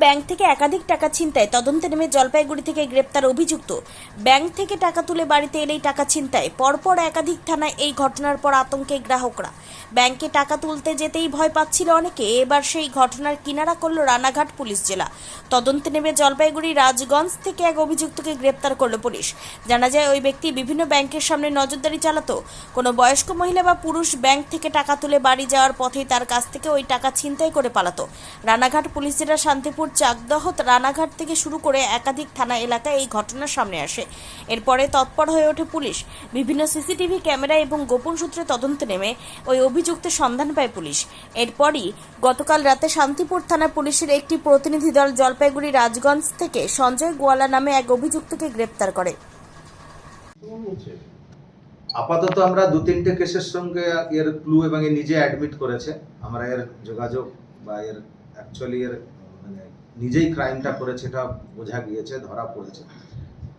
Bank থেকে একাধিক টাকা ছিনতাই, তদন্তে নেমে জলপাইগুড়ি থেকে গ্রেপ্তার অভিযুক্ত। ব্যাংক থেকে টাকা তুলে বাড়িতে এলেই টাকা ছিনতাই। পরপর একাধিক থানায় এই ঘটনার পর আতঙ্কে গ্রাহকরা। ব্যাংকে টাকা তুলতে যেতেই ভয় পাচ্ছিল অনেকে। এবার সেই ঘটনার কিনারা করল রানাঘাট পুলিশ জেলা। তদন্তে নেমে জলপাইগুড়ি রাজগঞ্জ থেকে এক অভিযুক্তকে গ্রেপ্তার করল পুলিশ। জানা যায় ওই ব্যক্তি বিভিন্ন ব্যাংকের সামনে নজরদারি চালাতো। কোনো বয়স্ক মহিলা বা পুরুষ ব্যাংক থেকে টাকা তুলে বাড়ি যাওয়ার পথেই তার কাছ থেকে ওই টাকা ছিনতাই করে পালাতো। রানাঘাট পুলিশ জেলা শান্তিপুর, চাকদহ, রানাঘাট থেকে শুরু করে একাধিক থানা এলাকায় এই ঘটনা সামনে আসে। এরপরে তৎপর হয়ে ওঠে পুলিশ। বিভিন্ন সিসিটিভি ক্যামেরা এবং গোপন সূত্রে তদন্তে নেমে ওই অভিযুক্তের সন্ধান পায় পুলিশ। এরপরই গতকাল রাতে শান্তিপুর থানা পুলিশের একটি প্রতিনিধি দল জলপাইগুড়ি রাজগঞ্জ থেকে সঞ্জয় গোয়ালা নামে এক অভিযুক্তকে গ্রেপ্তার করে। আপাতত আমরা 2-3টে কেসের সঙ্গে এর ক্লু এবং এ নিজে অ্যাডমিট করেছে। আমরা এর যোগাযোগ বা এর অ্যাকচুয়ালি এর মানে নিজেই ক্রাইমটা করেছে এটা বোঝা গিয়েছে, ধরা পড়েছে।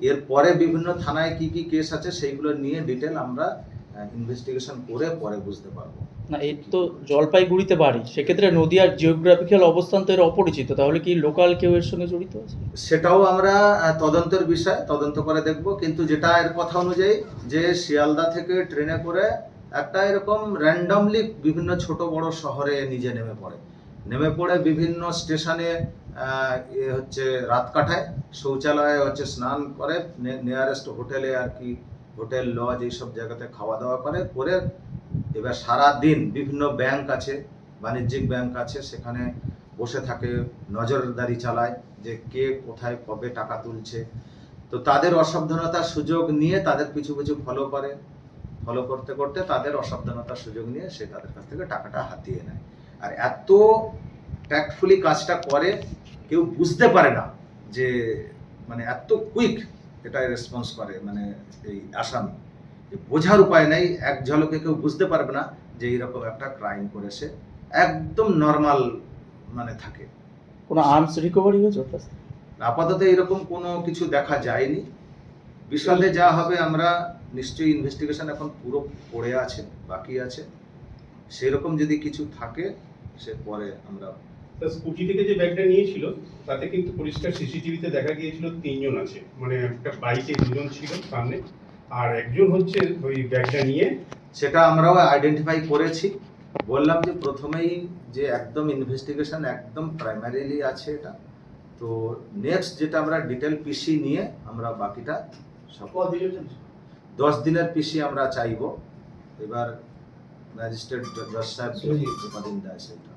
এরপরে বিভিন্ন থানায় কি কি কেস আছে সেইগুলো নিয়ে ডিটেল আমরা ইনভেস্টিগেশন করে পরে বুঝতে পারবো। না, এর তো জলপাইগুড়িতে বাড়ি, সেক্ষেত্রে নদিয়ার জিওগ্রাফিক্যাল অবস্থান তো এর অপরিচিত, তাহলে কি লোকাল কেউ এর সঙ্গে জড়িত আছে? সেটাও আমরা তদন্তের বিষয়, তদন্ত করে দেখব। কিন্তু যেটা এর কথা অনুযায়ী যে শিয়ালদা থেকে ট্রেনে করে একটা এরকম র্যান্ডমলি বিভিন্ন ছোট বড় শহরে নিজে নেমে পড়ে বিভিন্ন স্টেশনে হচ্ছে রাত কাটায়, শৌচালয়ে হচ্ছে স্নান করে, নিয়ারেস্ট হোটেলে আর কি হোটেল লজ এইসব জায়গাতে খাওয়া দাওয়া করে এবার সারা দিন বিভিন্ন ব্যাংক আছে, বাণিজ্যিক ব্যাংক আছে, সেখানে বসে থাকে, নজরদারি চালায় যে কে কোথায় কবে টাকা তুলছে। তো তাদের অসাবধানতার সুযোগ নিয়ে তাদের পিছু ফলো করতে করতে তাদের অসাবধানতার সুযোগ নিয়ে সে তাদের কাছ থেকে টাকাটা হাতিয়ে নেয়। আর এত ট্যাক্টফুলি কাজটা করে, কেউ বুঝতে পারে না যে মানে এত কুইক এটা রেসপন্স করে, মানে এই আসামি বোঝার উপায় নেই, এক ঝলকে কেউ বুঝতে পারবে না যে এইরকম একটা ক্রাইম করেছে। একদম নর্মাল মানে থাকে। কোনো আর্মস রিকভারি হয়েছে? আপাতত এরকম কোনো কিছু দেখা যায়নি। বিশালে যা হবে আমরা নিশ্চয়ই, ইনভেস্টিগেশন এখন পুরো পড়ে আছে, বাকি আছে। সেরকম যদি কিছু থাকে সে পরে আমরা। স্কুটি থেকে যে ব্যাগটা নিয়েছিল তাতে কিন্তু পরিষ্কার সিসিটিভিতে দেখা গিয়েছিল 3 জন আছে, মানে একটা বাইকে 2 জন ছিল সামনে, আর একজন হচ্ছে ওই ব্যাগটা নিয়ে। সেটা আমরাও আইডেন্টিফাই করেছি। বললাম যে প্রথমেই যে একদম ইনভেস্টিগেশন একদম প্রাইমারিলি আছে এটা। তো নেক্সট যেটা আমরা ডিটেল পিসি নিয়ে আমরা বাকিটা সব 10 দিনের পিসি আমরা চাইবো। এবার ম্যাজিস্ট্রেট জজ সাহেব কদিন দেয় সেটা।